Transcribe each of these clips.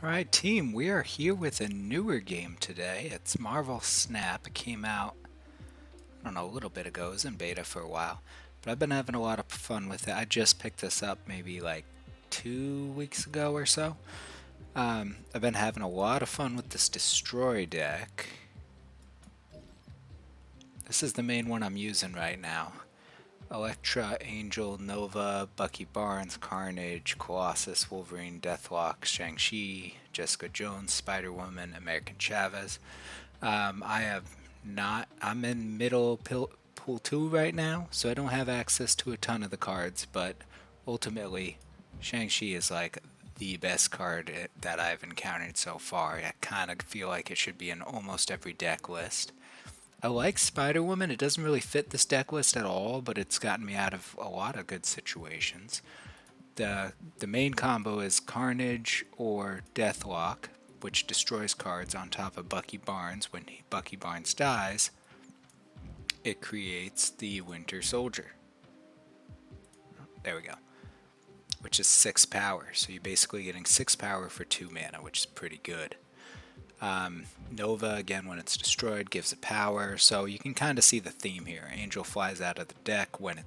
Alright team, we are here with a newer game today. It's Marvel Snap. It came out, I don't know, a little bit ago. It was in beta for a while. But I've been having a lot of fun with it. I just picked this up maybe like 2 weeks ago or so. I've been having a lot of fun with this Destroy deck. This is the main one I'm using right now. Elektra, Angel, Nova, Bucky Barnes, Carnage, Colossus, Wolverine, Deathlock, Shang-Chi, Jessica Jones, Spider-Woman, American Chavez. I have not, I'm in pool 2 right now, so I don't have access to a ton of the cards, but ultimately, Shang-Chi is like the best card that I've encountered so far. I kind of feel like it should be in almost every deck list. I like Spider-Woman. It doesn't really fit this deck list at all, but it's gotten me out of a lot of good situations. The main combo is Carnage or Deathlock, which destroys cards on top of Bucky Barnes. When Bucky Barnes dies, it creates the Winter Soldier. There we go. Which is 6 power. So you're basically getting 6 power for 2 mana, which is pretty good. Nova, again, when it's destroyed, gives it power, so you can kind of see the theme here. Angel flies out of the deck when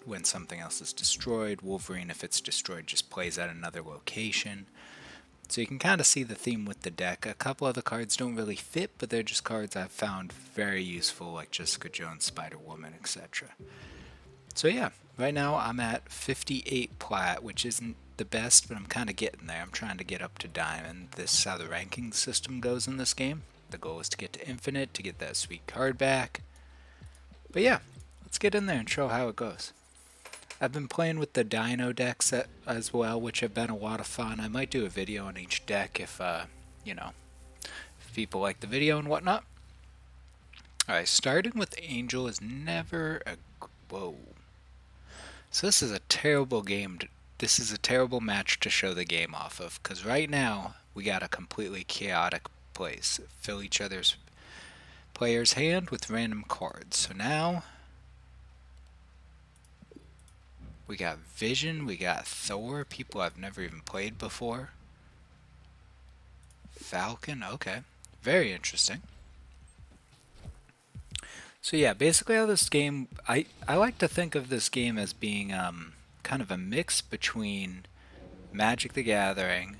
when something else is destroyed. Wolverine, if it's destroyed, just plays at another location. So you can kind of see the theme with the deck. A couple other cards don't really fit, but they're just cards I've found very useful, like Jessica Jones, Spider-Woman, etc. So yeah, right now I'm at 58 plat, which isn't the best, but I'm kind of getting there. I'm trying to get up to diamond. This is how the ranking system goes in this game. The goal is to get to infinite to get that sweet card back. But yeah, let's get in there and show how it goes. I've been playing with the Dino decks as well, which have been a lot of fun. I might do a video on each deck if, if people like the video and whatnot. Alright, starting with Angel is never a... Whoa. So this is a terrible game. This is a terrible match to show the game off of, because right now we got a completely chaotic place. Fill each other's player's hand with random cards. So now we got Vision, we got Thor, people I've never even played before. Falcon, okay. Very interesting. So yeah, basically how this game, I like to think of this game as being kind of a mix between Magic the Gathering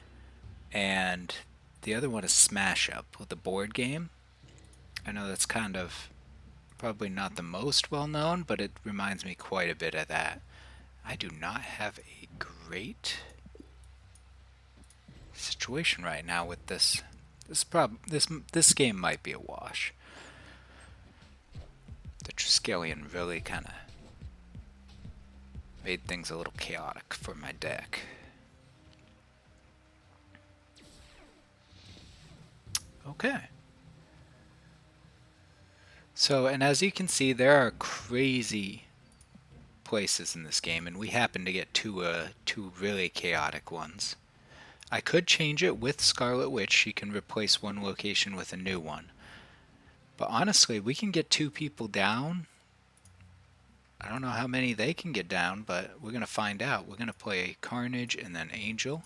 and the other one is Smash Up with the board game. I know that's kind of probably not the most well known, but it reminds me quite a bit of that. I do not have a great situation right now with this. This game might be a wash. The Triskelion really kind of made things a little chaotic for my deck. Okay. So, and as you can see, there are crazy places in this game, and we happen to get two really chaotic ones. I could change it with Scarlet Witch. She can replace one location with a new one. But honestly, we can get 2 people down. I don't know how many they can get down, but we're going to find out. We're going to play Carnage and then Angel.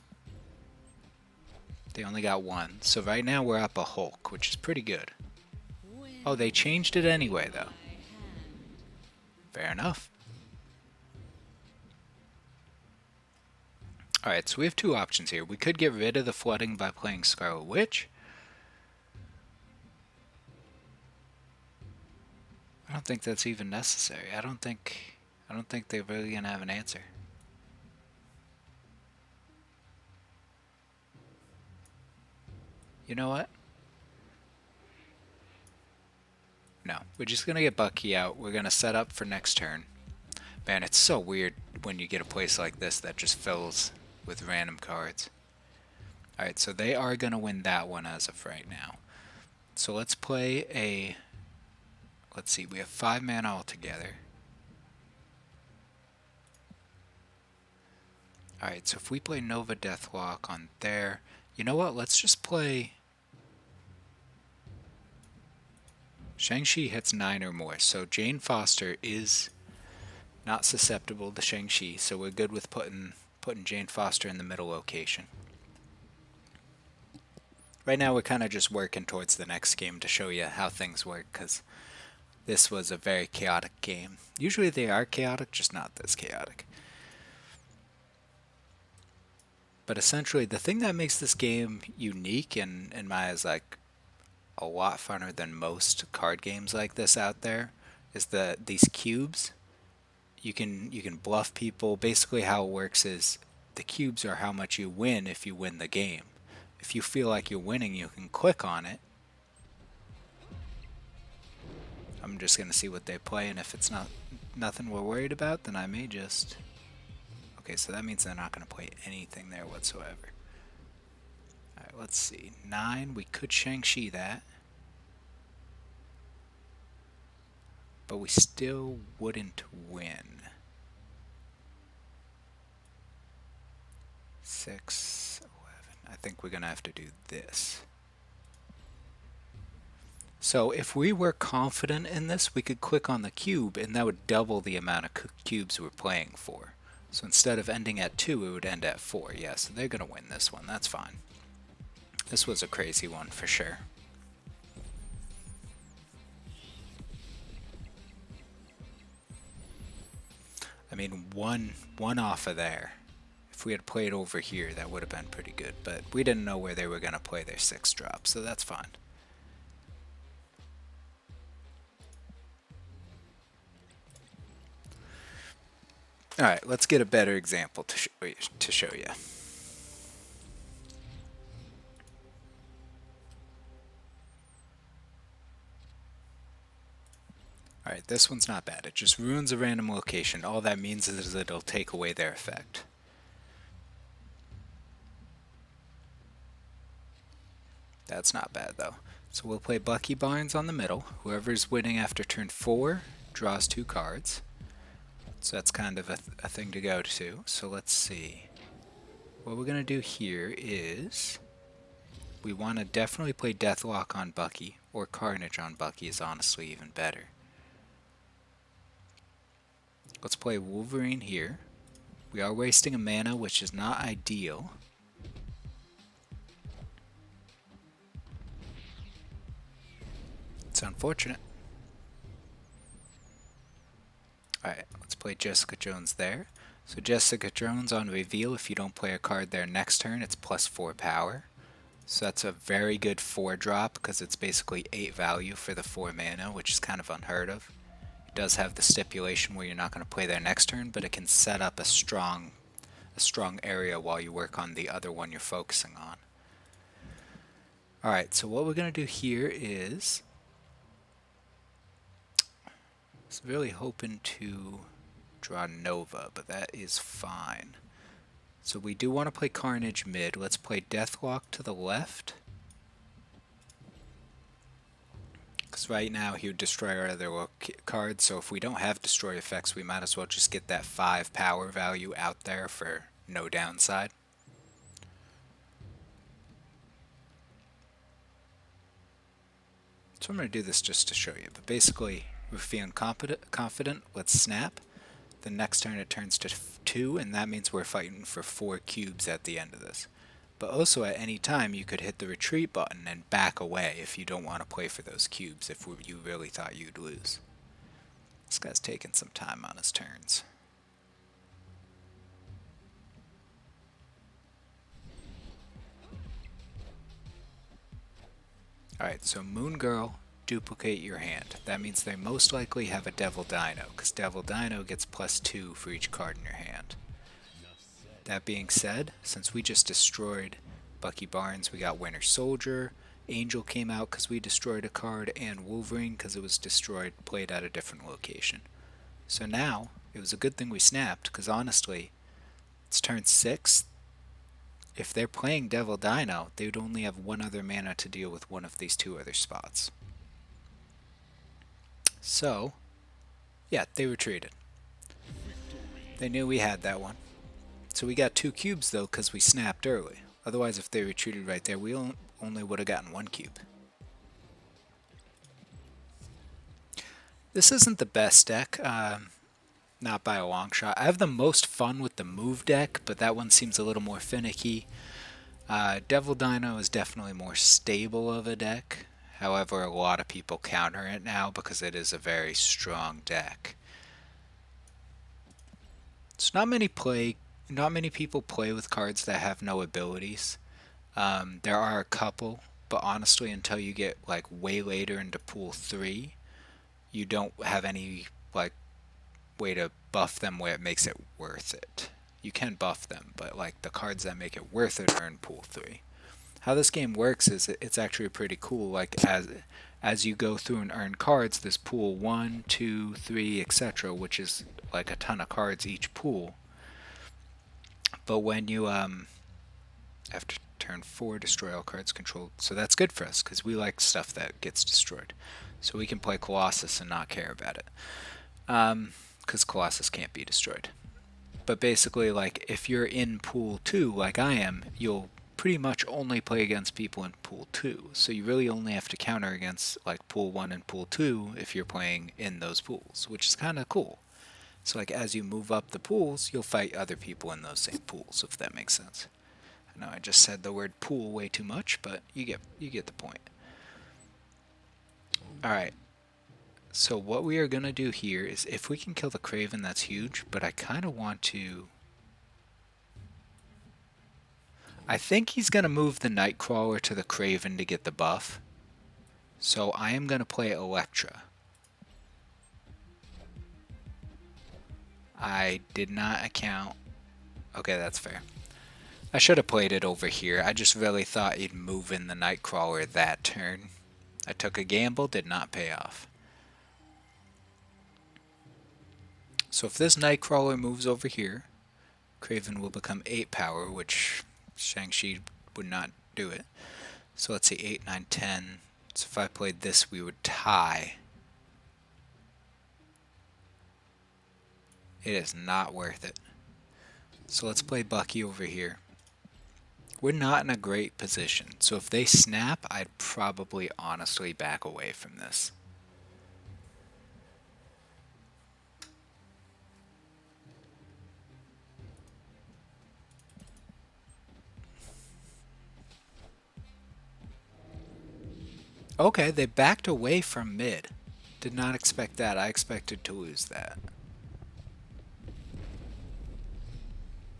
They only got 1. So right now we're up a Hulk, which is pretty good. Oh, they changed it anyway, though. Fair enough. Alright, so we have 2 options here. We could get rid of the flooding by playing Scarlet Witch. I don't think that's even necessary. I don't think they're really gonna have an answer. You know what? No, we're just gonna get Bucky out. We're gonna set up for next turn. Man, it's so weird when you get a place like this that just fills with random cards. Alright, so they are gonna win that one as of right now. So let's play a... Let's see, we have 5 mana altogether. Alright, so if we play Nova Deathlock on there... You know what, let's just play... Shang-Chi hits 9 or more, so Jane Foster is not susceptible to Shang-Chi, so we're good with putting Jane Foster in the middle location. right now we're kind of just working towards the next game to show you how things work, because this was a very chaotic game. Usually they are chaotic, just not this chaotic. But essentially, the thing that makes this game unique and in my eyes like a lot funner than most card games like this out there is these cubes. You can bluff people. Basically, how it works is the cubes are how much you win if you win the game. If you feel like you're winning, you can click on it. I'm just gonna see what they play, and if it's nothing we're worried about, then I may just. Okay, so that means they're not gonna play anything there whatsoever. All right, let's see. 9. We could Shang-Chi that, but we still wouldn't win. 6, 11. I think we're gonna have to do this. So if we were confident in this, we could click on the cube and that would double the amount of cubes we're playing for. So instead of ending at 2, it would end at 4. Yeah, so they're gonna win this one. That's fine. This was a crazy one for sure. I mean, one off of there. If we had played over here, that would have been pretty good. But we didn't know where they were going to play their 6 drop, so that's fine. Alright, let's get a better example to show you. Alright, this one's not bad. It just ruins a random location. All that means is it'll take away their effect. That's not bad though. So we'll play Bucky Barnes on the middle. Whoever's winning after turn 4 draws 2 cards. So that's kind of a thing to go to. So let's see. What we're going to do here is we want to definitely play Deathlock on Bucky, or Carnage on Bucky is honestly even better. Let's play Wolverine here. We are wasting a mana, which is not ideal. It's unfortunate. Alright, let's play Jessica Jones there. So Jessica Jones on reveal, if you don't play a card there next turn, it's plus 4 power. So that's a very good 4 drop because it's basically 8 value for the 4 mana, which is kind of unheard of. It does have the stipulation where you're not going to play there next turn, but it can set up a strong area while you work on the other one you're focusing on. Alright, so what we're going to do here is I was really hoping to draw Nova, but that is fine. So we do want to play Carnage mid. Let's play Deathlock to the left. Because right now he would destroy our other cards, so if we don't have destroy effects, we might as well just get that 5 power value out there for no downside. So I'm going to do this just to show you, but basically we're feeling confident. Let's snap. The next turn it turns to 2, and that means we're fighting for 4 cubes at the end of this. But also at any time you could hit the retreat button and back away if you don't want to play for those cubes if you really thought you'd lose. This guy's taking some time on his turns. Alright, so Moon Girl, duplicate your hand. That means they most likely have a Devil Dino, because Devil Dino gets plus 2 for each card in your hand. That being said, since we just destroyed Bucky Barnes, we got Winter Soldier, Angel came out because we destroyed a card, and Wolverine because it was destroyed, played at a different location. So now, it was a good thing we snapped, because honestly, it's turn 6. If they're playing Devil Dino, they would only have 1 other mana to deal with one of these 2 other spots. So, yeah, they retreated. They knew we had that one. So we got 2 cubes though because we snapped early. Otherwise, if they retreated right there, we only would have gotten 1 cube. This isn't the best deck, not by a long shot. I have the most fun with the move deck, but that one seems a little more finicky. Devil Dino is definitely more stable of a deck. However, a lot of people counter it now because it is a very strong deck. So not many people play with cards that have no abilities. There are a couple, but honestly, until you get like way later into pool 3, you don't have any like way to buff them where it makes it worth it. You can buff them, but like the cards that make it worth it are in pool 3. How this game works is it's actually pretty cool. Like as you go through and earn cards, there's pool 1, 2, 3, etc., which is like a ton of cards each pool. But when you after turn 4, destroy all cards controlled. So that's good for us because we like stuff that gets destroyed. So we can play Colossus and not care about it. Because Colossus can't be destroyed. But basically, like, if you're in Pool 2, like I am, you'll pretty much only play against people in Pool 2. So you really only have to counter against, like, Pool 1 and Pool 2 if you're playing in those pools, which is kind of cool. So, like, as you move up the pools, you'll fight other people in those same pools, if that makes sense. I know I just said the word pool way too much, but you get the point. Alright, so what we are going to do here is if we can kill the Craven, that's huge, but I kind of want to... I think he's going to move the Nightcrawler to the Craven to get the buff. So I am going to play Electra. I did not account... Okay, that's fair. I should have played it over here. I just really thought he'd move in the Nightcrawler that turn. I took a gamble, did not pay off. So if this Nightcrawler moves over here, Craven will become 8 power, which Shang-Chi would not do it. So let's see, 8, 9, 10. So if I played this, we would tie. It is not worth it. So let's play Bucky over here. We're not in a great position. So if they snap, I'd probably honestly back away from this. Okay, they backed away from mid. Did not expect that. I expected to lose that.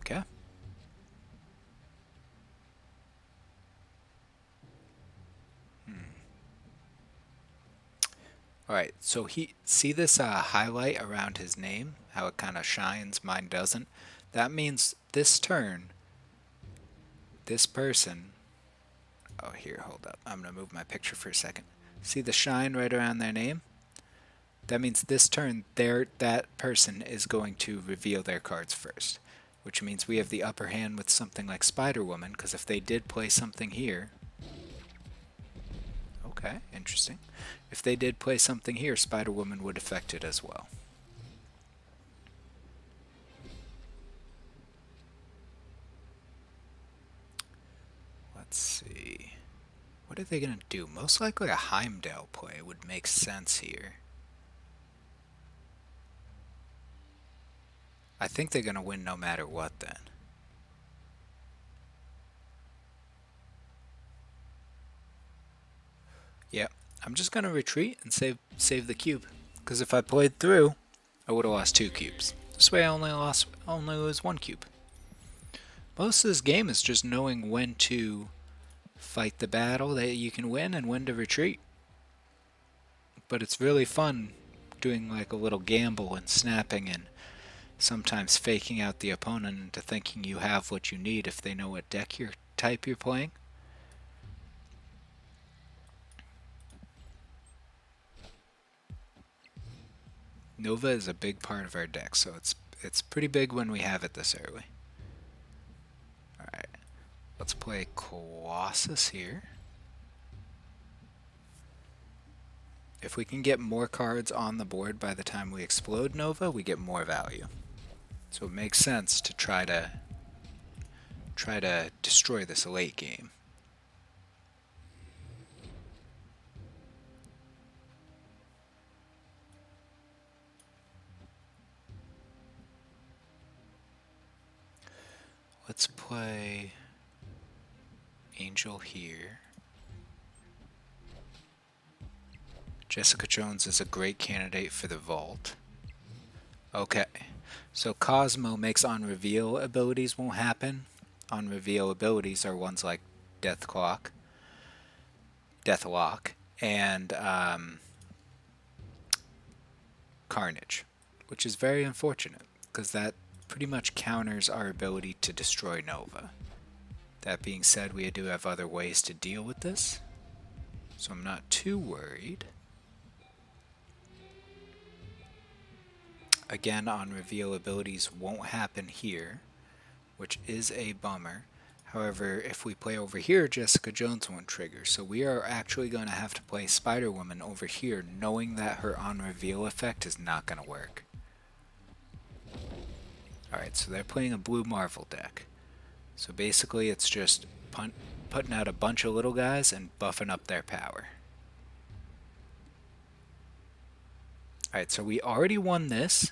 Okay. Alright, so see this highlight around his name? How it kind of shines, mine doesn't? That means this turn, this person... Oh, here, hold up. I'm going to move my picture for a second. See the shine right around their name? That means this turn, that person is going to reveal their cards first. Which means we have the upper hand with something like Spider-Woman, because if they did play something here... Okay, interesting. If they did play something here, Spider-Woman would affect it as well. Let's see. What are they going to do? Most likely a Heimdall play would make sense here. I think they're going to win no matter what then. Yep, I'm just going to retreat and save the cube. Because if I played through, I would have lost 2 cubes. This way I only lose 1 cube. Most of this game is just knowing when to fight the battle that you can win and when to retreat. But it's really fun doing like a little gamble and snapping and sometimes faking out the opponent into thinking you have what you need if they know what type you're playing. Nova is a big part of our deck, so it's pretty big when we have it this early. Alright, let's play Colossus here. If we can get more cards on the board by the time we explode Nova, we get more value. So it makes sense to try to destroy this late game. Let's play... Angel here. Jessica Jones is a great candidate for the vault. Okay, so Cosmo makes on reveal abilities won't happen. On reveal abilities are ones like Deathlock, and Carnage, which is very unfortunate because that pretty much counters our ability to destroy Nova. That being said, we do have other ways to deal with this, so I'm not too worried. Again, on reveal abilities won't happen here, which is a bummer. However, if we play over here, Jessica Jones won't trigger, so we are actually going to have to play Spider-Woman over here, knowing that her on-reveal effect is not going to work. Alright, so they're playing a blue Marvel deck. So basically it's just putting out a bunch of little guys and buffing up their power. Alright, so we already won this.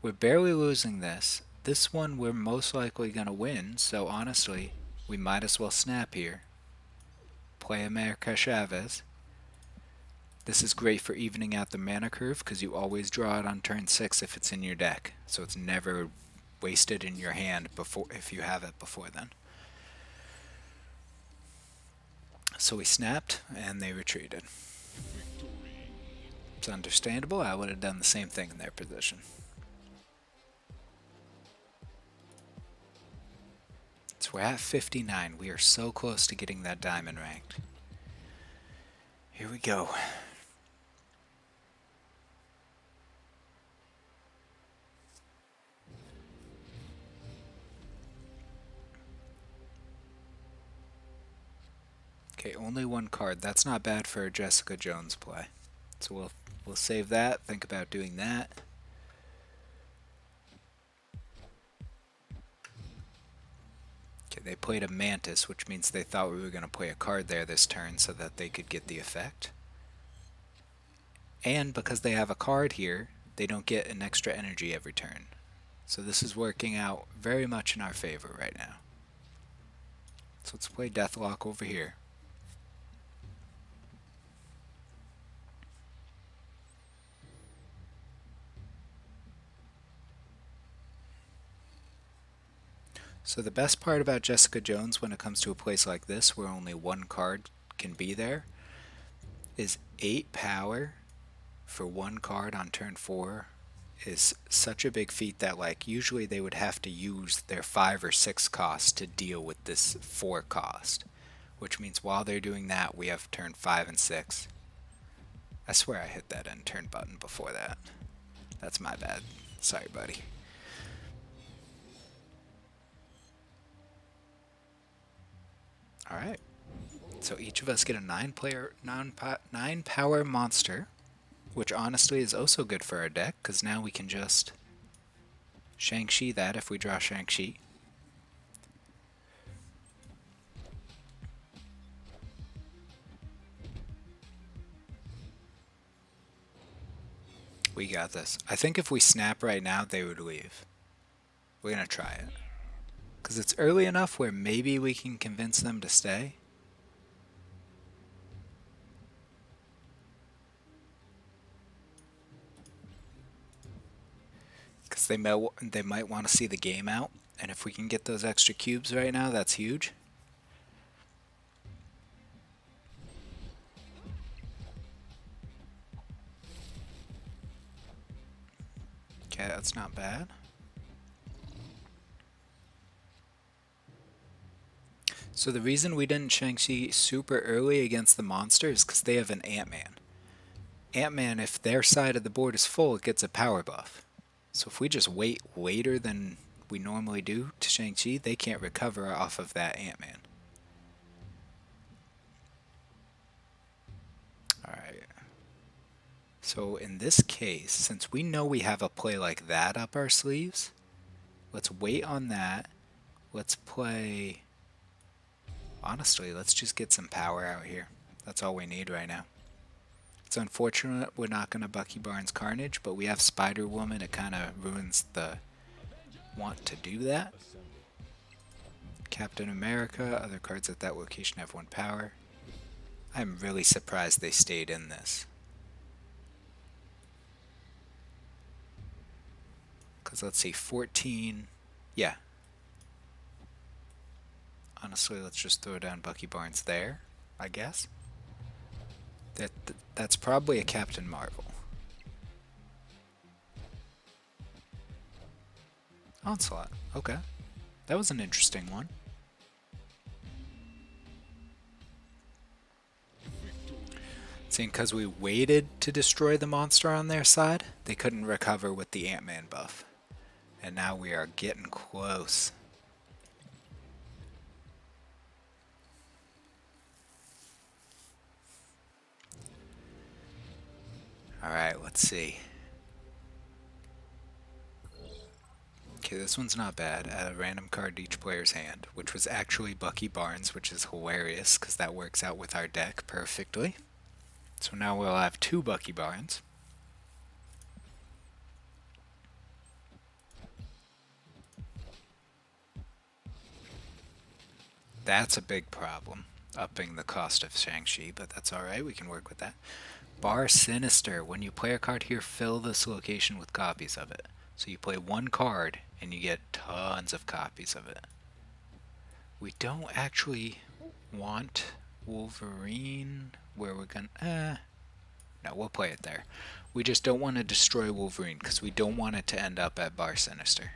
We're barely losing this. This one we're most likely going to win, so honestly, we might as well snap here. Play America Chavez. This is great for evening out the mana curve because you always draw it on turn 6 if it's in your deck. So it's never wasted in your hand before if you have it before then. So we snapped and they retreated. It's understandable. I would have done the same thing in their position. So we're at 59. We are so close to getting that diamond ranked. Here we go. Okay, only one card. That's not bad for a Jessica Jones play. So we'll save that. Think about doing that. Okay, they played a Mantis, which means they thought we were going to play a card there this turn so that they could get the effect. And because they have a card here, they don't get an extra energy every turn. So this is working out very much in our favor right now. So let's play Deathlock over here. So the best part about Jessica Jones when it comes to a place like this where only one card can be there is 8 power for one card on turn 4 is such a big feat that like usually they would have to use their 5 or 6 cost to deal with this 4 cost, which means while they're doing that we have turn 5 and 6. I swear I hit that end turn button before that. That's my bad. Sorry, buddy. Alright, so each of us get a 9 power monster, which honestly is also good for our deck, because now we can just Shang-Chi that if we draw Shang-Chi. We got this. I think if we snap right now, they would leave. We're going to try it. Because it's early enough where maybe we can convince them to stay. Because they might want to see the game out. And if we can get those extra cubes right now, that's huge. Okay, that's not bad. So the reason we didn't Shang-Chi super early against the monster is because they have an Ant-Man. Ant-Man, if their side of the board is full, it gets a power buff. So if we just wait later than we normally do to Shang-Chi, they can't recover off of that Ant-Man. Alright. So in this case, since we know we have a play like that up our sleeves, let's wait on that. Let's play... Honestly, let's just get some power out here. That's all we need right now. It's unfortunate we're not going to Bucky Barnes Carnage, but we have Spider-Woman. It kind of ruins the want to do that. Captain America. Other cards at that location have 1 power. I'm really surprised they stayed in this. Because let's see, 14. Yeah. Honestly, let's just throw down Bucky Barnes there, I guess. That's probably a Captain Marvel. Onslaught. Okay. That was an interesting one. Seeing because we waited to destroy the monster on their side, they couldn't recover with the Ant-Man buff. And now we are getting close. Alright, let's see. Okay, this one's not bad. Add a random card to each player's hand, which was actually Bucky Barnes, which is hilarious because that works out with our deck perfectly. So now we'll have 2 Bucky Barnes. That's a big problem, upping the cost of Shang-Chi, but that's alright, we can work with that. Bar Sinister. When you play a card here, fill this location with copies of it. So you play 1 card, and you get tons of copies of it. We don't actually want Wolverine, where we're gonna... no, we'll play it there. We just don't want to destroy Wolverine, because we don't want it to end up at Bar Sinister.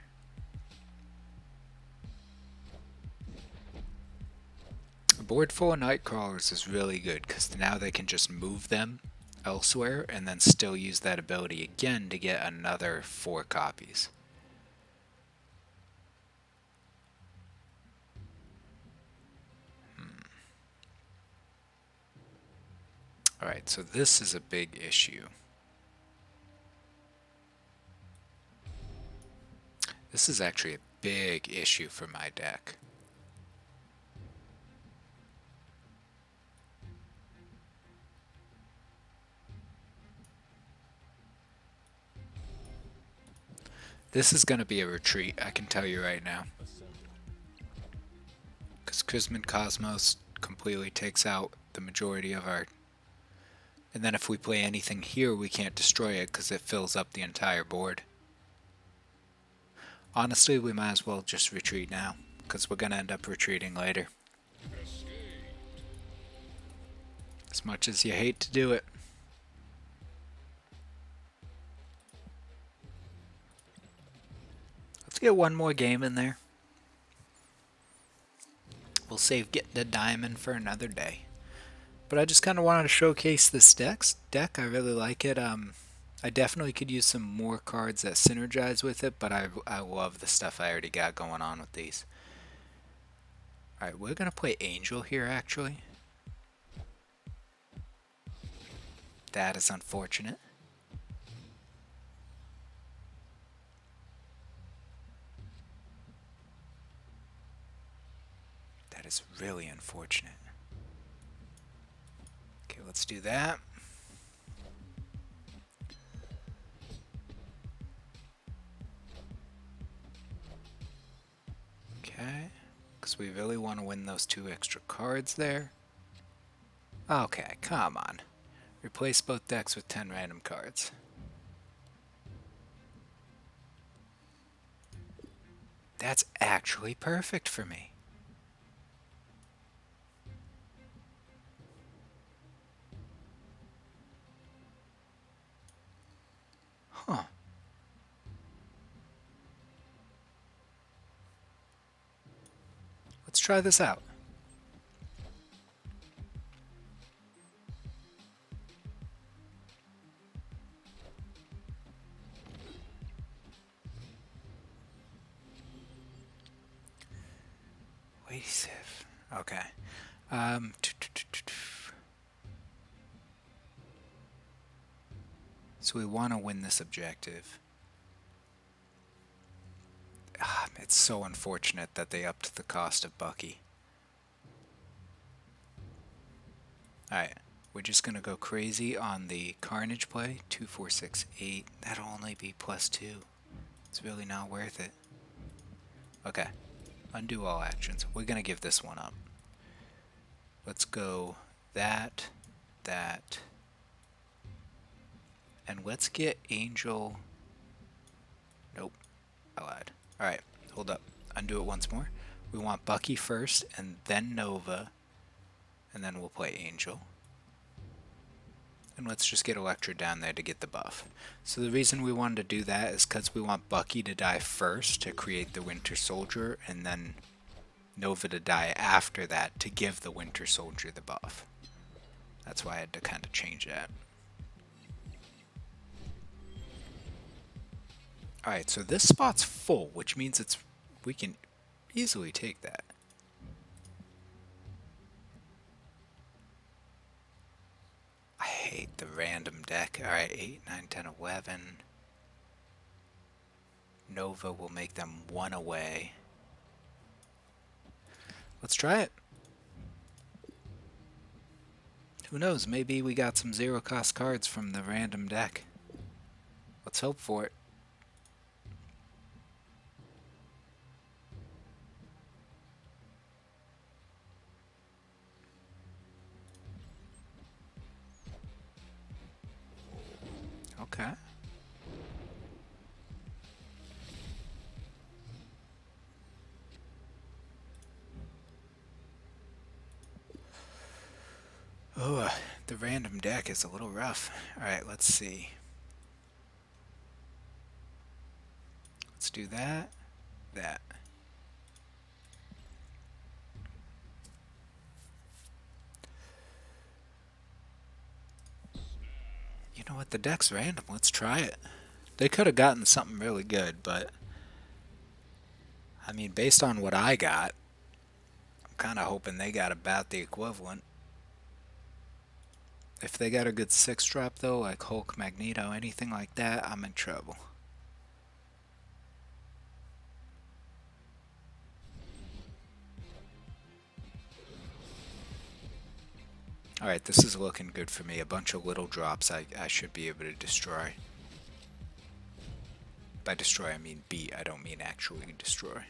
A board full of Nightcrawlers is really good, because now they can just move them elsewhere, and then still use that ability again to get another 4 copies. Alright, so this is a big issue. This is actually a big issue for my deck. This is going to be a retreat, I can tell you right now. Because Chrisman Cosmos completely takes out the majority of our... And then if we play anything here, we can't destroy it because it fills up the entire board. Honestly, we might as well just retreat now, because we're going to end up retreating later. As much as you hate to do it. Let's get 1 more game in there. We'll save getting the diamond for another day. But I just kind of wanted to showcase this deck. I really like it. I definitely could use some more cards that synergize with it, but I love the stuff I already got going on with these. Alright, we're going to play Angel here, actually. That is unfortunate. That is really unfortunate. Okay, let's do that. Okay, because we really want to win those 2 extra cards there. Okay, come on. Replace both decks with 10 random cards. That's actually perfect for me. Huh. Let's try this out. Wait, Sif. Okay. So we want to win this objective. It's so unfortunate that they upped the cost of Bucky. Alright, we're just going to go crazy on the Carnage play. 2, 4, 6, 8. That'll only be +2. It's really not worth it. Okay. Undo all actions. We're going to give this one up. Let's go that, that, and let's get Angel. Nope, I lied. Alright, hold up. Undo it once more. We want Bucky first, and then Nova, and then we'll play Angel. And let's just get Elektra down there to get the buff. So the reason we wanted to do that is because we want Bucky to die first to create the Winter Soldier, and then Nova to die after that to give the Winter Soldier the buff. That's why I had to kind of change that. Alright, so this spot's full, which means we can easily take that. I hate the random deck. Alright, 8, 9, 10, 11. Nova will make them 1 away. Let's try it. Who knows, maybe we got some zero cost cards from the random deck. Let's hope for it. Okay. Oh, the random deck is a little rough. Alright, let's see. Let's do that. That. You know what? The deck's random. Let's try it. They could have gotten something really good, but I mean, based on what I got, I'm kind of hoping they got about the equivalent. If they got a good 6-drop though, like Hulk, Magneto, anything like that, I'm in trouble. Alright, this is looking good for me. A bunch of little drops I should be able to destroy. By destroy, I mean beat. I don't mean actually destroy.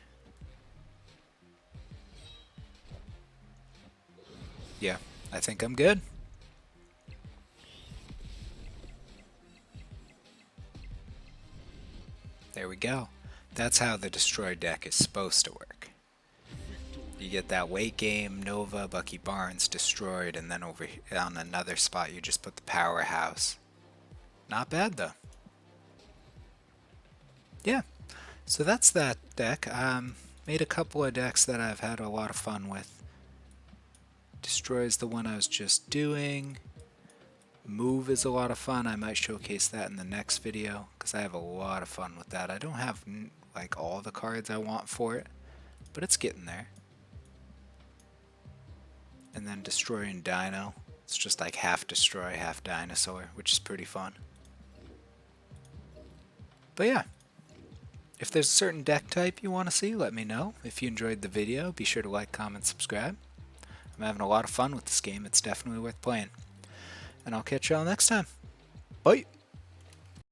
Yeah, I think I'm good. There we go. That's how the destroy deck is supposed to work. You get that late game, Nova, Bucky Barnes destroyed, and then over on another spot you just put the powerhouse. Not bad though. Yeah, so that's that deck. Made a couple of decks that I've had a lot of fun with. Destroy is the one I was just doing. Move is a lot of fun. I might showcase that in the next video because I have a lot of fun with that. I don't have like all the cards I want for it, but it's getting there. And then Destroy and Dino. It's just like half Destroy, half Dinosaur, which is pretty fun. But yeah, if there's a certain deck type you want to see, let me know. If you enjoyed the video, be sure to like, comment, subscribe. I'm having a lot of fun with this game. It's definitely worth playing. And I'll catch y'all next time. Bye!